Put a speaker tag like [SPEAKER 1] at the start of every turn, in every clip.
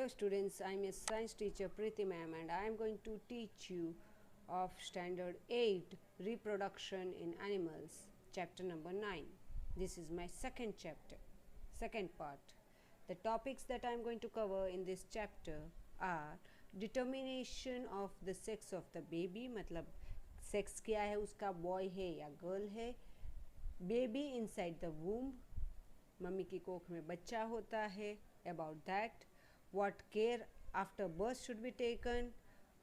[SPEAKER 1] Hello students, I am a science teacher Preeti ma'am and I am going to teach you of standard 8 reproduction in animals chapter number 9. This is my second chapter, second part. The topics that I am going to cover in this chapter are determination of the sex of the baby, मतलब sex क्या है उसका, boy है या girl है, baby inside the womb, mummy की कोख में बच्चा होता है, about that, what care after birth should be taken,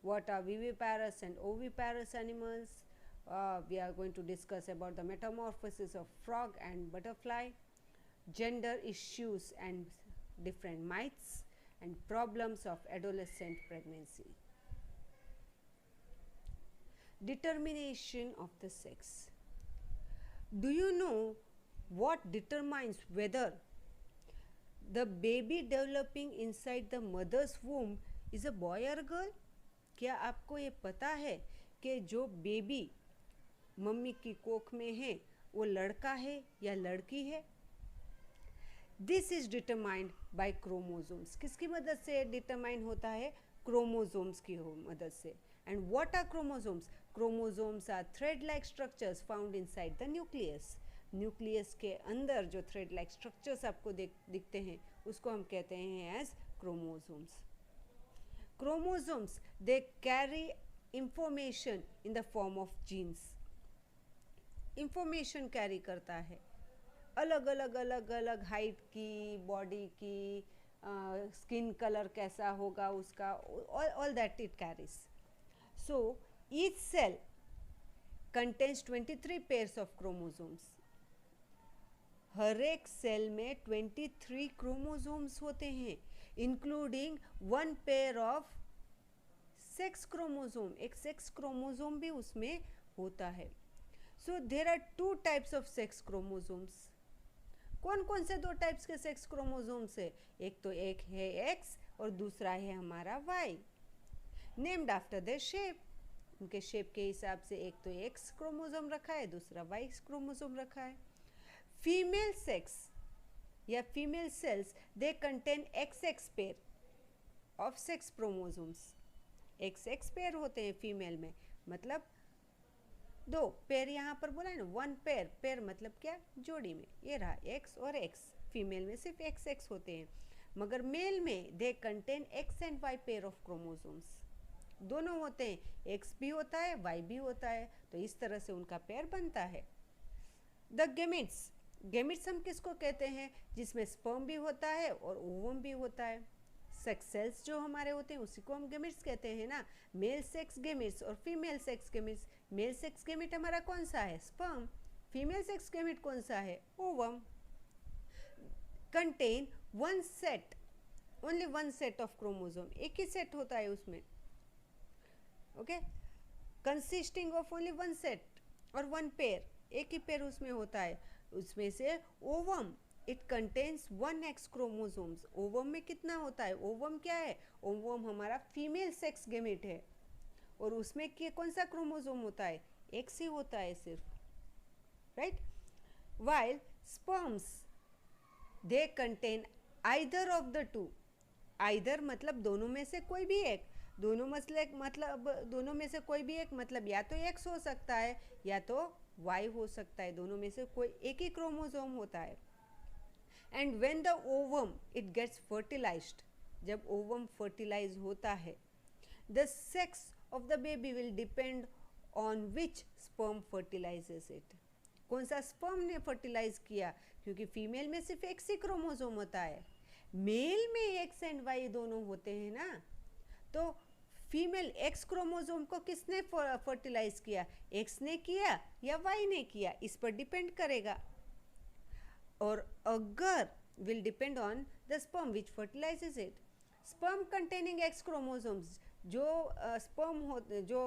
[SPEAKER 1] what are viviparous and oviparous animals, we are going to discuss about the metamorphosis of frog and butterfly, gender issues and different myths, and problems of adolescent pregnancy. Determination of the sex. Do you know what determines whether the baby developing inside the mother's womb is a boy or girl? क्या आपको ये पता है कि जो baby mummy की कोख में है वो लड़का है या लड़की है? This is determined by chromosomes. किसकी मदद से डिटरमाइन होता है? क्रोमोसोम्स की मदद से. And what are chromosomes? Chromosomes are thread like structures found inside the nucleus. Nucleus के अंदर जो थ्रेड लाइक स्ट्रक्चर्स आपको दिखते हैं उसको हम कहते हैं as chromosomes. Chromosomes they carry information in the form of genes. Information carry करता है अलग अलग अलग अलग हाइट की, बॉडी की, स्किन कलर कैसा होगा उसका, all that it carries. So each cell contains 23 pairs of chromosomes. हर एक सेल में 23 क्रोमोसोम्स होते हैं, including 1 pair of sex chromosome. एक सेक्स क्रोमोसोम भी उसमें होता है. So there are 2 types of sex chromosomes. कौन कौन से 2 टाइप्स के सेक्स क्रोमोसोम्स है? एक है एक्स और दूसरा है हमारा Y, named after their shape. उनके शेप के हिसाब से एक तो एक्स क्रोमोसोम रखा है, दूसरा वाई क्रोमोसोम रखा है. फीमेल सेक्स या female cells they contain XX pair of sex chromosomes. XX pair होते हैं फीमेल में, मतलब 2 पेयर यहाँ पर बोला है ना, 1 पेयर. पेयर मतलब क्या? जोड़ी में. ये रहा X और X. फीमेल में सिर्फ XX होते हैं, मगर मेल में they contain X and Y pair of chromosomes. दोनों होते हैं, X भी होता है, Y भी होता है, तो इस तरह से उनका पेयर बनता है. The gametes. गेमिट्स हम किसको कहते हैं? जिसमें स्पर्म भी होता है और ओवम भी होता है. सेक्स सेल्स जो हमारे होते हैं उसी को हम गेमिट्स कहते हैं ना. मेल सेक्स गेमिट्स और female sex gametes. Male sex gamete हमारा कौन सा है? स्पर्म. फीमेल सेक्स गेमिट कौन सा है? Ovum. Contain one set, only 1 set of chromosome. एक ही सेट होता है उसमें. Okay, consisting of only 1 set और 1 पेयर. एक ही पेयर उसमें होता है. उसमें से ovum, it contains 1X chromosomes. Ovum में कितना होता है? ओवम क्या है? ओवम हमारा फीमेल सेक्स गेमेट है और उसमें कौन सा क्रोमोसोम होता है? X ही होता है सिर्फ, right. While sperms they contain either of the 2. Either मतलब दोनों में से कोई भी एक. दोनों मतलब दोनों में से कोई भी एक मतलब या तो X हो सकता है या तो Y हो सकता है. दोनों में से कोई एक ही क्रोमोसोम होता है. And when the ovum it gets fertilized, जब ओवम फर्टिलाइज होता है, the sex of the baby will depend on which sperm fertilizes it. कौन सा स्पर्म ने फर्टिलाइज किया? क्योंकि फीमेल में सिर्फ X ही क्रोमोसोम होता है, मेल में X एंड Y दोनों होते हैं ना. तो फीमेल X क्रोमोसोम को किसने फर्टिलाइज किया? X ने किया या Y ने किया? इस पर डिपेंड करेगा. और अगर will depend on the sperm which fertilizes it. Sperm containing X chromosomes, जो स्पर्म जो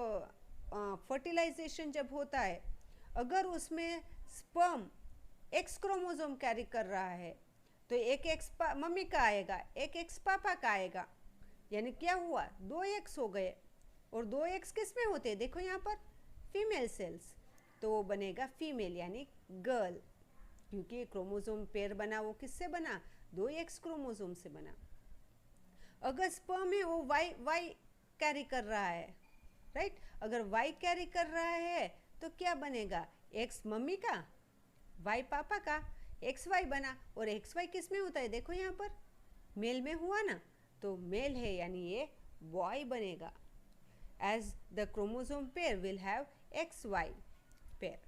[SPEAKER 1] फर्टिलाइजेशन जब होता है, अगर उसमें स्पर्म X क्रोमोसोम कैरी कर रहा है तो एक X मम्मी का आएगा, एक X पापा का आएगा. यानी क्या हुआ? 2 X हो गए. और 2 X किस में होते हैं? देखो यहाँ पर फीमेल सेल्स, तो वो बनेगा फीमेल यानी गर्ल. क्योंकि क्रोमोसोम पेयर बना वो किससे बना? 2 X क्रोमोसोम से बना. अगर स्पर्म है वो वाई वाई कैरी कर रहा है, राइट। अगर वाई कैरी कर रहा है तो क्या बनेगा, एक्स मम्मी का, वाई पापा का, एक्स वाई बना। और एक्स वाई किस में होता है, देखो यहाँ पर मेल में हुआ ना, तो मेल है यानी ये बॉय बनेगा, as the chromosome pair will have X Y pair.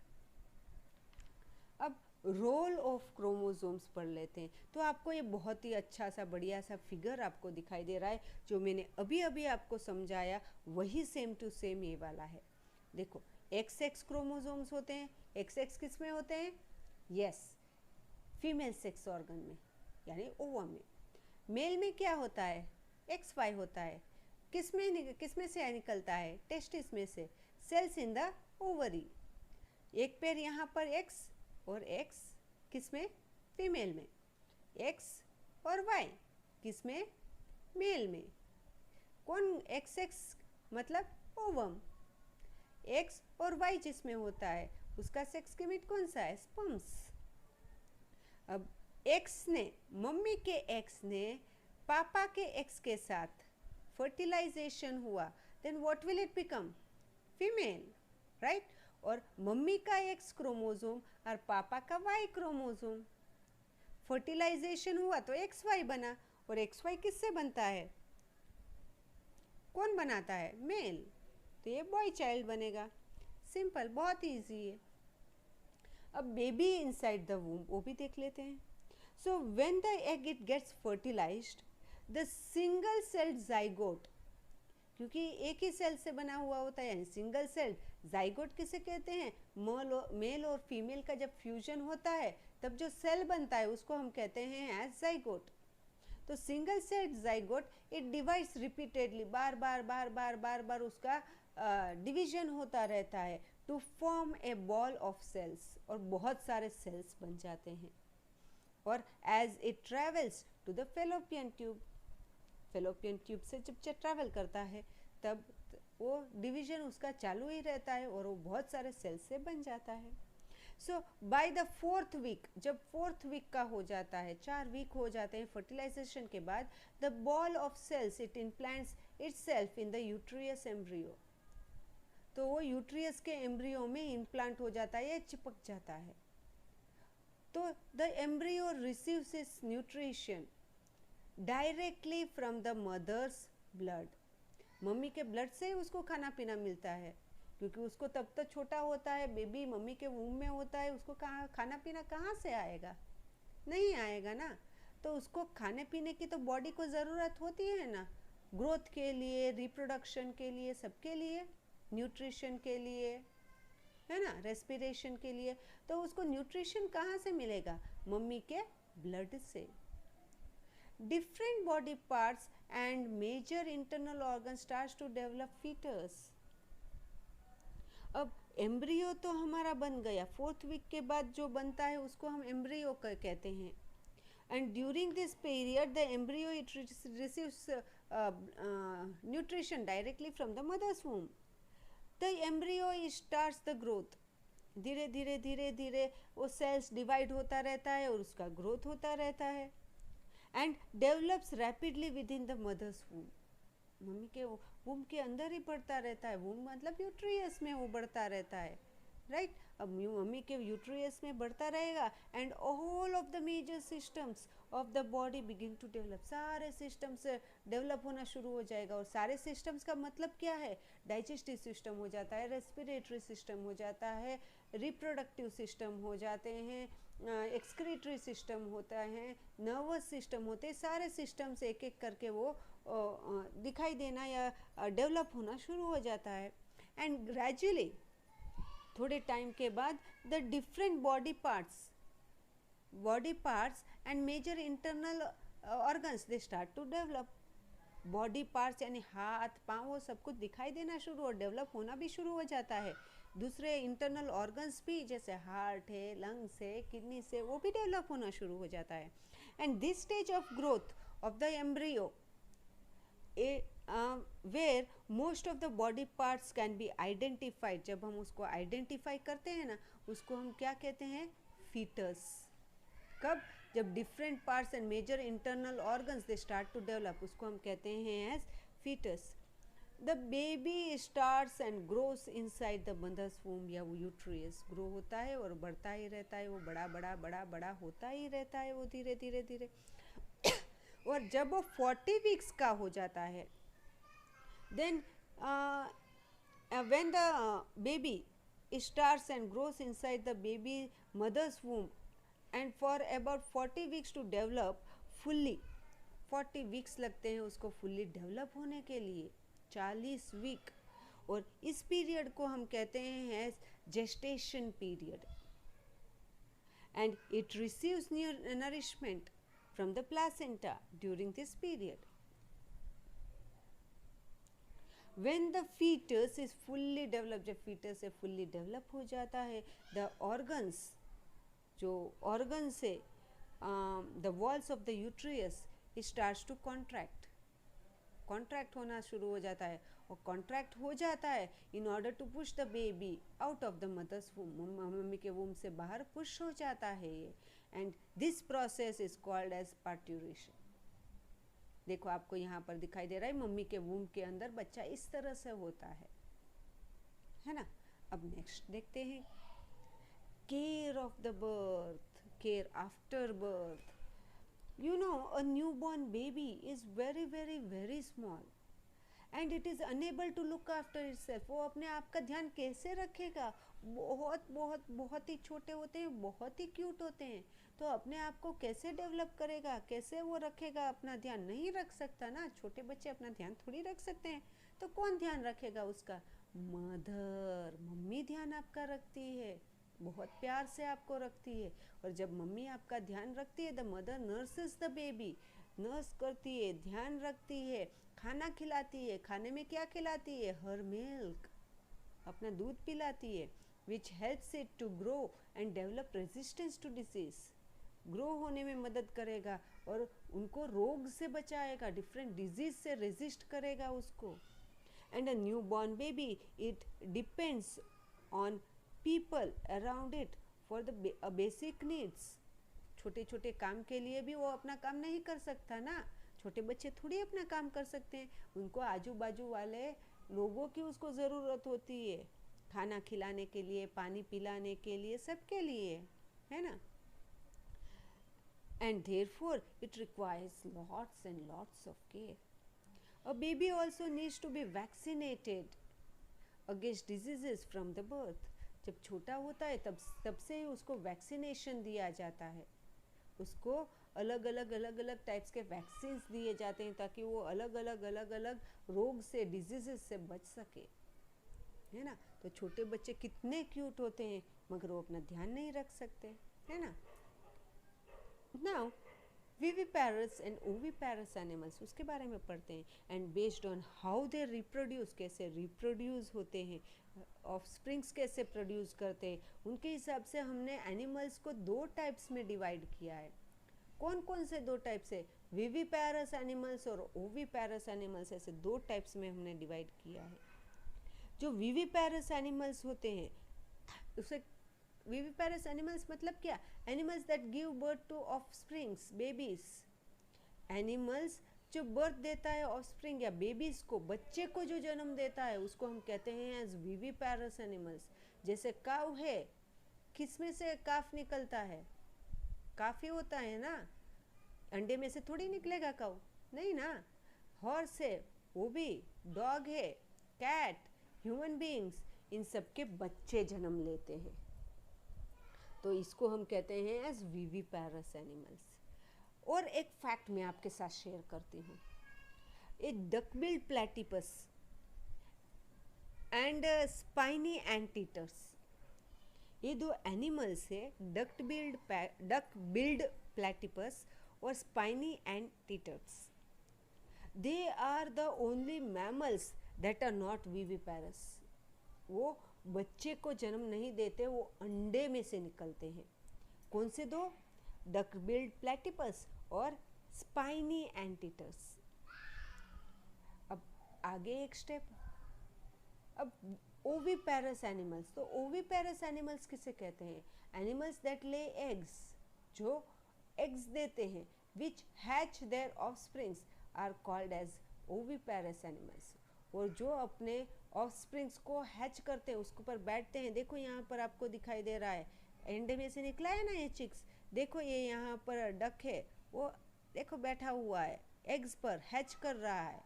[SPEAKER 1] अब रोल ऑफ क्रोमोसोम्स पढ़ लेते हैं। तो आपको ये बहुत ही अच्छा सा बढ़िया सा फिगर आपको दिखाई दे रहा है, जो मैंने अभी अभी आपको समझाया वही सेम टू सेम ये वाला है। देखो एक्स एक्स क्रोमोसोम्स होते हैं, एक्स एक्स किस में होते हैं, यस फीमेल सेक्स ऑर्गन में यानी ओवम में। मेल में क्या होता है, एक्स वाई होता है। किस में से निकलता है, टेस्टिस में से, सेल्स इन द ओवरी। एक पेयर यहाँ पर एक्स और एक्स किस में, फीमेल में, एक्स और वाई किस में, मेल में। कौन एक्स एक्स मतलब ओवम, एक्स और वाई जिसमें होता है उसका सेक्स केमिट कौन सा है, स्पर्म्स। अब एक्स ने, मम्मी के एक्स ने पापा के एक्स के साथ फर्टिलाइजेशन हुआ, then what will it become, female, right. और मम्मी का एक्स क्रोमोसोम और पापा का वाई क्रोमोसोम, फर्टिलाइजेशन हुआ तो एक्स वाई बना। और एक्स वाई किससे बनता है, कौन बनाता है, मेल, तो ये बॉय चाइल्ड बनेगा। सिंपल, बहुत इजी है। अब बेबी इनसाइड द वूम वो भी देख लेते हैं। So when the egg it gets fertilized, the single celled zygote, क्योंकि एक ही सेल से बना हुआ होता है यानी सिंगल सेल, जाइगोट किसे कहते हैं, मेल और फीमेल का जब फ्यूजन होता है तब जो सेल बनता है उसको हम कहते हैं एज जाइगोट। तो single cell zygote it divides repeatedly, बार बार बार बार बार बार उसका डिवीजन होता रहता है to form a ball of cells, और बहुत सारे सेल्स बन जाते हैं। और as it travels to the fallopian tube, fallopian tube से जब ट्रैवल करता है तब वो डिवीजन उसका चालू ही रहता है और वो बहुत सारे सेल्स से बन जाता है। सो बाय द 4th वीक, जब 4th वीक का हो जाता है, 4 वीक हो जाते हैं फर्टिलाइजेशन के बाद, the ball of cells it implants itself in the uterus embryo. तो वो यूट्रियस के एम्ब्रियो में इम्प्लांट हो जाता है, ये चिपक जाता है। तो the embryo receives its nutrition directly from the mother's blood, mummy के ब्लड से उसको खाना पीना मिलता है, क्योंकि उसको तब तक छोटा होता है, बेबी मम्मी के वूम में होता है, उसको कहाँ खाना पीना कहाँ से आएगा, नहीं आएगा ना। तो उसको खाने पीने की तो बॉडी को ज़रूरत होती है ना, ग्रोथ के लिए, रिप्रोडक्शन के लिए, सबके लिए, न्यूट्रिशन के लिए, है ना, रेस्पिरेशन के लिए। तो उसको न्यूट्रिशन कहाँ से मिलेगा, मम्मी के ब्लड से। Different body parts and major internal organs starts to develop fetus. अब एम्ब्रियो तो हमारा बन गया, 4th वीक के बाद जो बनता है उसको हम एम्ब्रियो कहते हैं। And during this period the embryo it receives nutrition directly from the mother's womb. The embryo starts the growth, धीरे धीरे धीरे धीरे वो सेल्स डिवाइड होता रहता है और उसका ग्रोथ होता रहता है। And develops rapidly within the mother's womb, mummy के वूम के अंदर ही बढ़ता रहता है, वूम मतलब यूट्रियस में वो बढ़ता रहता है, राइट। अब मम्मी के यूट्रियस में बढ़ता रहेगा and all of the major systems of the body begin to develop, सारे सिस्टम्स डेवलप होना शुरू हो जाएगा। और सारे सिस्टम्स का मतलब क्या है, डाइजेस्टिव सिस्टम हो जाता है, रेस्पिरेटरी सिस्टम हो जाता है, रिप्रोडक्टिव सिस्टम हो जाते हैं, एक्सक्रीटरी सिस्टम होता है, नर्वस सिस्टम होते हैं, सारे सिस्टम्स एक एक करके वो दिखाई देना या डेवलप होना शुरू हो जाता है। एंड ग्रेजुअली थोड़े टाइम के बाद the different body parts and major internal organs they start to develop. Body parts यानी हाथ पाँव वो सब कुछ दिखाई देना शुरू और डेवलप होना भी शुरू हो जाता है। दूसरे इंटरनल ऑर्गन्स भी जैसे हार्ट है, लंग्स है, किडनी से, वो भी डेवलप होना शुरू हो जाता है। And this stage of growth of the embryo where most of the body parts can be identified, जब हम उसको आइडेंटिफाई करते हैं ना, उसको हम क्या कहते हैं, फीटस। कब? जब different parts and major internal organs they start to develop, उसको हम कहते हैं as foetus. The baby starts and grows inside the mother's womb या यूट्रियस. ग्रो होता है और बढ़ता ही रहता है, वो बड़ा बड़ा बड़ा बड़ा होता ही रहता है वो धीरे धीरे धीरे. और जब वो 40 वीक्स का हो जाता है, then when the baby starts and grows inside the baby mother's womb, and for about 40 weeks to develop fully, 40 weeks लगते हैं उसको फुल्ली डेवलप होने के लिए, 40 वीक. और इस पीरियड को हम कहते हैं gestation period. And it receives nourishment from the placenta during this period. When the fetus is fully developed, जब fetus है fully develop हो जाता है, the organs, जो organs है, the walls of the uterus starts to contract होना शुरू हो जाता है. और contract हो जाता है in order to push the baby out of the mother's womb, mummy के womb से बाहर push हो जाता है ये. And this process is called as parturition. देखो आपको यहाँ पर दिखाई दे रहा है, मम्मी के वूम के अंदर बच्चा इस तरह से होता है ना. अब नेक्स्ट देखते हैं, care of the birth, care after birth. You know a new born baby is very very very small and it is unable to look after itself. वो अपने आप का ध्यान कैसे रखेगा? बहुत बहुत बहुत ही छोटे होते हैं, बहुत ही क्यूट होते हैं, तो अपने आप को कैसे डेवलप करेगा, कैसे वो रखेगा अपना ध्यान? नहीं रख सकता ना. छोटे बच्चे अपना ध्यान थोड़ी रख सकते हैं, तो कौन ध्यान रखेगा उसका? मदर, मम्मी ध्यान आपका रखती है, बहुत प्यार से आपको रखती है. और जब मम्मी आपका ध्यान रखती है, the mother nurses the baby, nurse करती है, ध्यान रखती है, खाना खिलाती है. खाने में क्या खिलाती है? हर मिल्क, अपना दूध पिलाती है, which helps it to grow and develop resistance to disease. Grow होने में मदद करेगा और उनको रोग से बचाएगा, डिफरेंट डिजीज से रेजिस्ट करेगा उसको. And a new born baby, it depends on people around it for the basic needs. छोटे छोटे काम के लिए भी वो अपना काम नहीं कर सकता ना. छोटे बच्चे थोड़ी अपना काम कर सकते हैं, उनको आजू बाजू वाले लोगों की उसको ज़रूरत होती है, खाना खिलाने के लिए, पानी पिलाने के लिए, सबके लिए, है ना. And therefore it requires lots and lots of care. A baby also needs to be vaccinated against diseases from the birth. जब छोटा होता है तब से ही उसको वैक्सीनेशन दिया जाता है, उसको अलग अलग टाइप्स के वैक्सीन्स दिए जाते हैं ताकि वो अलग अलग रोग से, डिजीजेस से बच सके, है ना. तो छोटे बच्चे कितने क्यूट होते हैं, मगर वो अपना ध्यान नहीं रख सकते, है ना. Now, viviparous and oviparous animals, उसके बारे में पढ़ते हैं. And based on how they reproduce, कैसे reproduce होते हैं, offsprings कैसे produce करते हैं, उनके हिसाब से हमने animals को 2 टाइप्स में डिवाइड किया है. कौन कौन से 2 टाइप्स है? विविपैरस एनिमल्स और ओविपैरस एनिमल्स, ऐसे 2 टाइप्स में हमने डिवाइड किया है. जो विविपैरस एनिमल्स होते हैं, उसे विविपैरस एनिमल्स मतलब क्या? Animals that give birth to offsprings, babies. Animals जो बर्थ देता है ऑफस्प्रिंग या बेबीज को, बच्चे को जो जन्म देता है, उसको हम कहते हैं एज विविपैरस एनिमल्स. जैसे काऊ है, किसमें से काफ निकलता है? काफी होता है ना, अंडे में से थोड़ी निकलेगा काऊ, नहीं ना. हॉर्स है, वो भी. डॉग है, कैट, ह्यूमन बीइंग्स, इन सब के बच्चे जन्म लेते हैं, तो इसको हम कहते हैं एज विविपैरस एनिमल्स. और एक फैक्ट मैं आपके साथ शेयर करती हूँ. A duckbilled platypus and spiny anteaters, ये 2 एनिमल्स है, डक बिल्ड प्लैटिपस और spiny anteaters. They are the only mammals that are not viviparous. वो बच्चे को जन्म नहीं देते, वो अंडे में से निकलते हैं. कौन से 2? डक बिल्ड प्लैटिपस और स्पाइनी एंटीटर्स. अब आगे एक स्टेप. अब ओविपैरस एनिमल्स, तो ओविपैरस एनिमल्स किसे कहते हैं? एनिमल्स दैट ले एग्स, जो एग्स देते हैं which hatch their offsprings are called as oviparous animals. और जो अपने ऑफस्प्रिंग्स को हैच करते हैं, उसके ऊपर बैठते हैं, देखो यहाँ पर आपको दिखाई दे रहा है, एंड में से निकला है ना ये चिक्स, देखो ये यहाँ पर डक है, वो देखो बैठा हुआ है एग्स पर, हैच कर रहा है।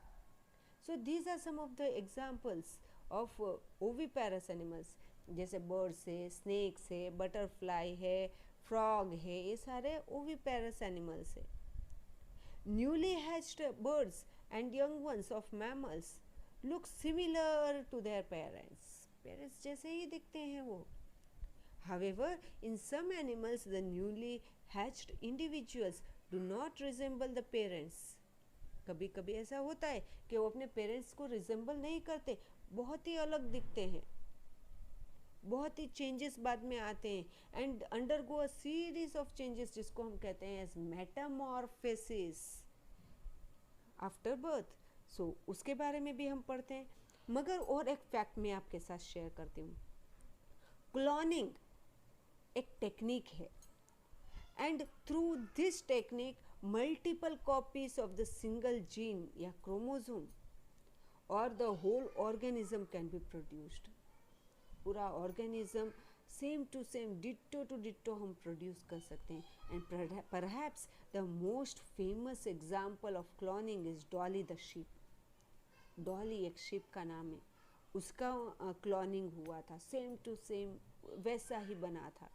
[SPEAKER 1] So these are some of the examples of oviparous animals, जैसे बर्ड्स है, स्नेक्स है, बटरफ्लाई है, फ्रॉग है, ये सारे ओविपेरस एनिमल्स है। Newly hatched birds and young ones of mammals look similar to their parents जैसे ही दिखते हैं वो। However, in some animals, the newly hatched individuals do not resemble the parents. कभी कभी ऐसा होता है कि वो अपने पेरेंट्स को रिजेंबल नहीं करते, बहुत ही अलग दिखते हैं, बहुत ही चेंजेस बाद में आते हैं and undergo a series of changes, जिसको हम कहते हैं एज मेटामॉर्फोसिस आफ्टर बर्थ। सो उसके बारे में भी हम पढ़ते हैं। मगर और एक फैक्ट मैं आपके साथ शेयर करती हूँ। क्लोनिंग एक टेक्निक है and through this technique multiple copies of the single gene या क्रोमोसोम और the whole organism can be produced. पूरा organism same to same, ditto to ditto हम प्रोड्यूस कर सकते हैं। And perhaps the most famous example of cloning is Dolly the sheep. Dolly एक sheep का नाम है, उसका क्लोनिंग हुआ था, सेम टू सेम वैसा ही बना था,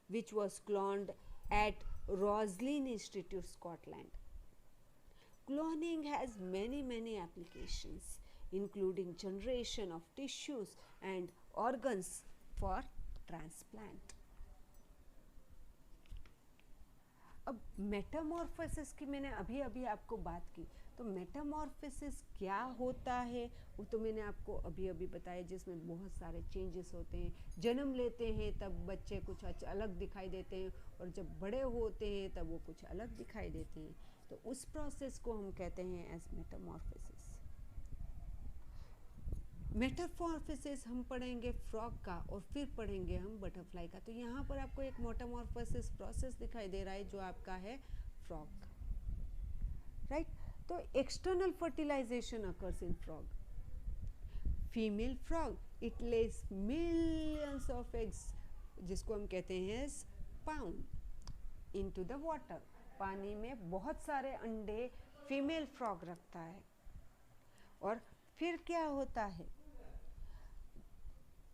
[SPEAKER 1] which was cloned at Roslin Institute, Scotland. Cloning has many applications, including generation of tissues and organs for transplant. अब मेटामॉर्फोसिस की मैंने अभी आपको बात की, तो मेटामॉर्फोसिस क्या होता है वो तो मैंने आपको अभी बताया, जिसमें बहुत सारे चेंजेस होते हैं। जन्म लेते हैं तब बच्चे कुछ अलग दिखाई देते हैं और जब बड़े होते हैं तब वो कुछ अलग दिखाई देते हैं, तो उस प्रोसेस को हम कहते हैं एज मेटामॉर्फोसिस। मेटामॉर्फोसिस हम पढ़ेंगे फ्रॉग का और फिर पढ़ेंगे हम बटरफ्लाई का। तो यहाँ पर आपको एक मेटामॉर्फोसिस प्रोसेस दिखाई दे रहा है जो आपका है फ्रॉग का, राइट। तो external fertilization occurs in frog. Female frog it lays millions of eggs, जिसको हम कहते हैं स्पाउन, इनटू द वाटर। पानी में बहुत सारे अंडे फीमेल फ्रॉग रखता है और फिर क्या होता है,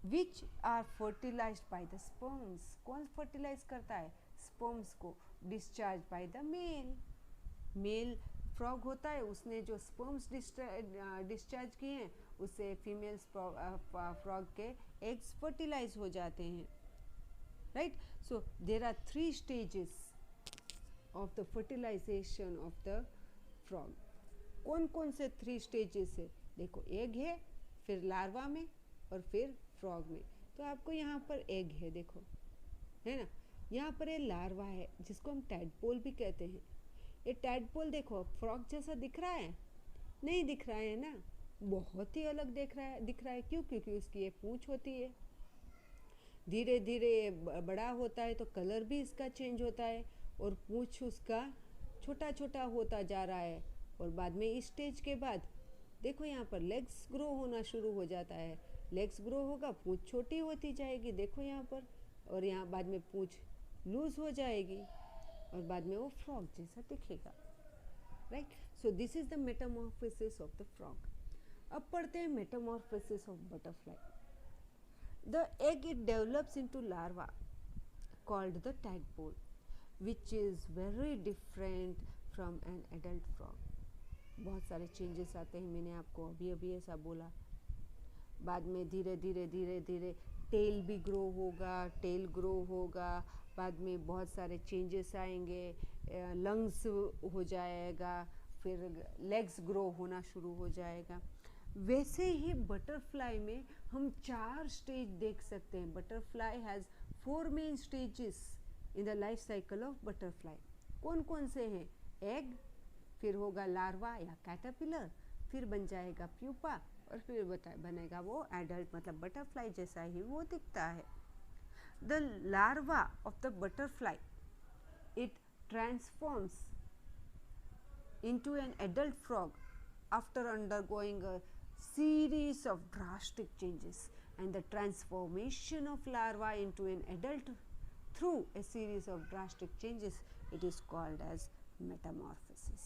[SPEAKER 1] which are fertilized by the sperms. कौन फर्टिलाइज करता है, स्पर्म्स को, discharge by the male. Male frog होता है, उसने जो स्पर्म्स डिस्चार्ज किए हैं उससे फीमेल फ्रॉग के एग्स फर्टिलाइज हो जाते हैं, right. So there are 3 stages of the fertilization of the frog. कौन कौन से 3 स्टेजेस है, देखो एग है, फिर लार्वा में और फिर फ्रॉग में। तो आपको यहाँ पर एग है, देखो है ना, यहाँ पर ये लार्वा है जिसको हम टैडपोल भी कहते हैं। ये टैडपोल देखो फ्रॉग जैसा दिख रहा है, नहीं दिख रहा है ना, बहुत ही अलग दिख रहा है। क्यों? क्योंकि उसकी ये पूंछ होती है, धीरे धीरे बड़ा होता है तो कलर भी इसका चेंज होता है और पूंछ उसका छोटा छोटा होता जा रहा है। और बाद में इस स्टेज के बाद देखो यहाँ पर लेग्स ग्रो होना शुरू हो जाता है, लेग्स ग्रो होगा, पूंछ छोटी होती जाएगी, देखो यहाँ पर, और यहाँ बाद में पूंछ लूज हो जाएगी और बाद में वो फ्रॉग जैसा दिखेगा, right. So this is the Metamorphosis of the frog. अब पढ़ते हैं Metamorphosis of butterfly. The egg it develops into larva called the tadpole which is very different from an adult frog. बहुत सारे चेंजेस आते हैं, मैंने आपको अभी ऐसा बोला। बाद में धीरे धीरे टेल भी ग्रो होगा, बाद में बहुत सारे चेंजेस आएंगे, लंग्स हो जाएगा, फिर लेग्स ग्रो होना शुरू हो जाएगा। वैसे ही बटरफ्लाई में हम 4 स्टेज देख सकते हैं। Butterfly has 4 main stages in the life cycle of butterfly. कौन कौन से हैं, एग, फिर होगा लार्वा या कैटरपिलर, फिर बन जाएगा प्यूपा और फिर बनेगा वो एडल्ट, मतलब बटरफ्लाई जैसा ही वो दिखता है। The larva of the butterfly it transforms into an adult frog after undergoing a series of drastic changes, and the transformation of larva into an adult through a series of drastic changes, it is called as metamorphosis.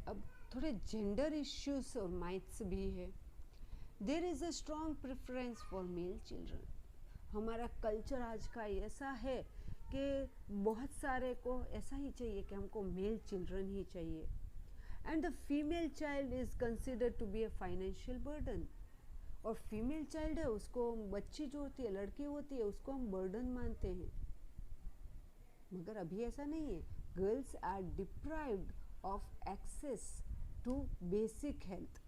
[SPEAKER 1] अब थोड़े gender issues और myths भी है. There is a strong preference for male children. हमारा culture आज का ऐसा है कि बहुत सारे को ऐसा ही चाहिए कि हमको मेल चिल्ड्रन ही चाहिए. And the female child is considered to be a financial burden. और फीमेल चाइल्ड है उसको, बच्ची जो होती है, लड़की होती है, उसको हम बर्डन मानते हैं. मगर अभी ऐसा नहीं है. Girls are deprived of access to basic health.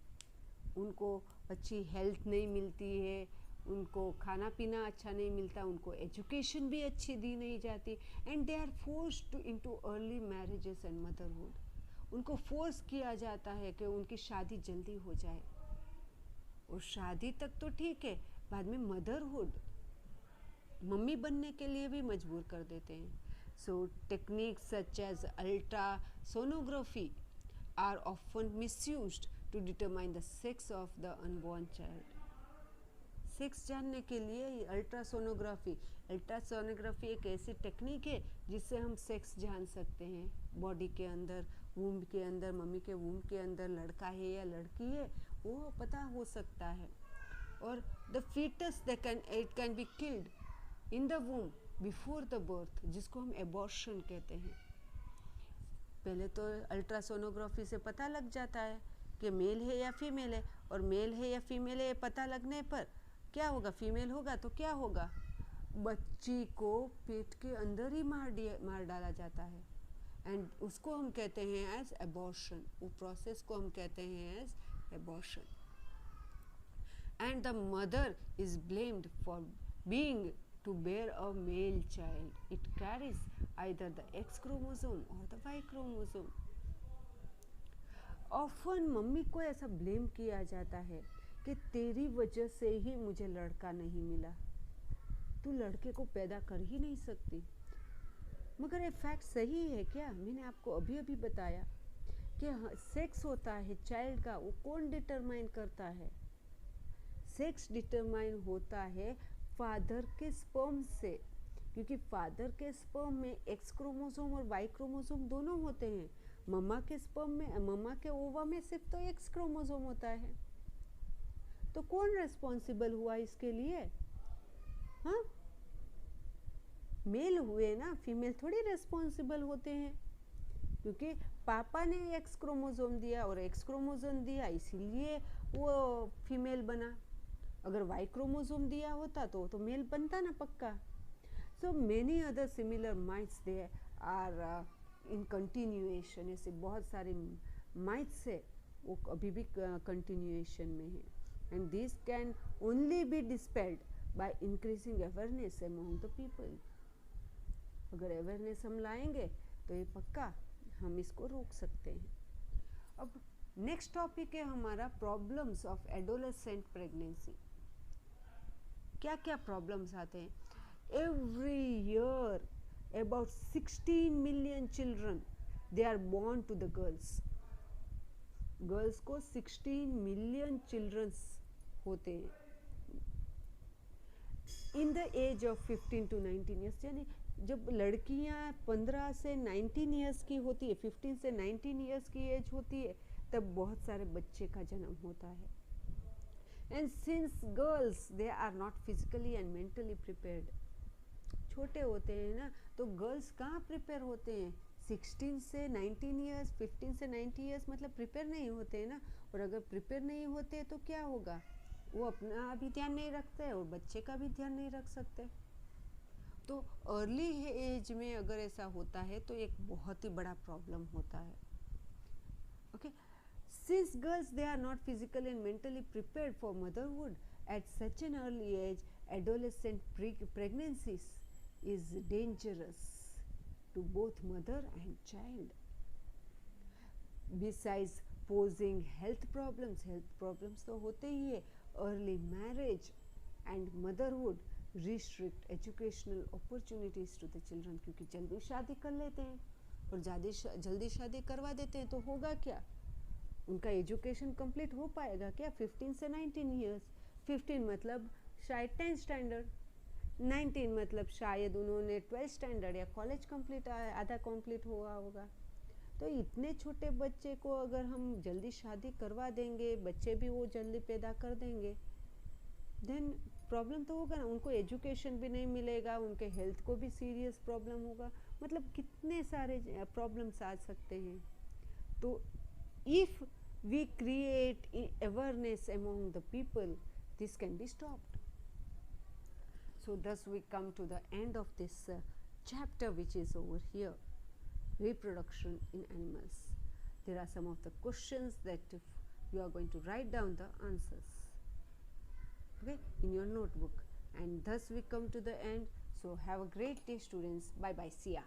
[SPEAKER 1] उनको अच्छी हेल्थ नहीं मिलती है, उनको खाना पीना अच्छा नहीं मिलता, उनको एजुकेशन भी अच्छी दी नहीं जाती. And they are forced to into early marriages and motherhood. उनको फोर्स किया जाता है कि उनकी शादी जल्दी हो जाए. और शादी तक तो ठीक है, बाद में मदरहुड, मम्मी बनने के लिए भी मजबूर कर देते हैं. So techniques such as ultrasonography are often misused to determine the sex of the unborn child. Sex जानने के लिए अल्ट्रासोनोग्राफी एक ऐसी टेक्निक है जिससे हम सेक्स जान सकते हैं. बॉडी के अंदर, वूम्ब के अंदर, मम्मी के वूम्ब के अंदर लड़का है या लड़की है वो पता हो सकता है. और the foetus it can be killed in the womb before the birth, जिसको हम एबॉर्शन कहते हैं. पहले तो अल्ट्रासोनोग्राफी से पता लग जाता है कि मेल है या फीमेल है. और मेल है या फीमेल है ये पता लगने पर क्या होगा, फीमेल होगा तो क्या होगा, बच्ची को पेट के अंदर ही मार डाला जाता है. एंड उसको हम कहते हैं एज एबॉर्शन. वो प्रोसेस को हम कहते हैं as abortion. And the mother is blamed for being to bear a male child. It carries either the X chromosome or the Y chromosome. Often mummy को ऐसा ब्लेम किया जाता है कि तेरी वजह से ही मुझे लड़का नहीं मिला, तू लड़के को पैदा कर ही नहीं सकती. मगर ये फैक्ट सही है क्या? मैंने आपको अभी अभी बताया कि सेक्स होता है चाइल्ड का, वो कौन डिटरमाइन करता है? सेक्स डिटरमाइन होता है फादर के स्पर्म से, क्योंकि फादर के स्पर्म में एक्स क्रोमोसोम और वाई क्रोमोसोम दोनों होते हैं. मम्मा के स्पर्म में, मम्मा के ओवा में सिर्फ तो एक्स क्रोमोसोम होता है. तो कौन रेस्पॉन्सिबल हुआ इसके लिए? हाँ, मेल हुए ना, फीमेल थोड़ी रेस्पॉन्सिबल होते हैं. क्योंकि पापा ने एक्स क्रोमोसोम दिया और एक्स क्रोमोसोम दिया इसीलिए वो फीमेल बना. अगर वाई क्रोमोसोम दिया होता तो मेल बनता ना पक्का. So many other similar myths they are in continuation. ऐसे बहुत सारे माइथ्स है वो अभी भी कंटिन्यूएशन में है. And this can only be dispelled by increasing awareness among the people. अगर अवेयरनेस हम लाएंगे तो ये पक्का हम इसको रोक सकते हैं. अब नेक्स्ट टॉपिक है हमारा प्रॉब्लम्स ऑफ एडोलेसेंट प्रेगनेंसी. क्या क्या प्रॉब्लम्स आते हैं? Every year about 16 million children they are born to the girls. Girls को 16 मिलियन चिल्ड्रंस होते हैं in the age of 15 to 19 years. यानी जब लड़कियां 15 से 19 ईयर्स की होती है, 15 से 19 ईयर्स की एज होती है, तब बहुत सारे बच्चे का जन्म होता है. And since girls they are not physically and mentally prepared. छोटे होते हैं ना, तो गर्ल्स कहाँ प्रिपेयर होते हैं? 16 से 19 ईयर्स, 15 से 90 ईयर्स मतलब प्रिपेयर नहीं होते हैं ना. और अगर प्रिपेयर नहीं होते तो क्या होगा? वो अपना भी ध्यान नहीं रखते और बच्चे का भी ध्यान नहीं रख सकते. तो अर्ली एज में अगर ऐसा होता है तो एक बहुत ही बड़ा प्रॉब्लम होता है. Okay, since girls they are not physically and mentally prepared for motherhood at such an early age, adolescent pregnancies is dangerous to both mother and child. Besides posing health problems तो होते ही है. early marriage and motherhood restrict educational opportunities to the children, क्योंकि जल्दी शादी कर लेते हैं और जल्दी शादी करवा देते हैं तो होगा क्या, उनका एजुकेशन कंप्लीट हो पाएगा क्या 15 से 19 ईयर्स। 15 मतलब शायद 10th स्टैंडर्ड, 19 मतलब शायद उन्होंने 12th स्टैंडर्ड या कॉलेज कंप्लीट आधा कंप्लीट हुआ होगा। तो इतने छोटे बच्चे को अगर हम जल्दी शादी करवा देंगे, बच्चे भी वो जल्दी पैदा कर देंगे, देन प्रॉब्लम तो होगा ना, उनको एजुकेशन भी नहीं मिलेगा, उनके हेल्थ को भी सीरियस प्रॉब्लम होगा, मतलब कितने सारे प्रॉब्लम्स आ सकते हैं। तो if we create awareness among the people, this can be stopped. So thus we come to the end of this chapter, which is over here, reproduction in animals. There are some of the questions that you are going to write down the answers, okay, in your notebook, and thus we come to the end. So have a great day, students. Bye bye, see ya.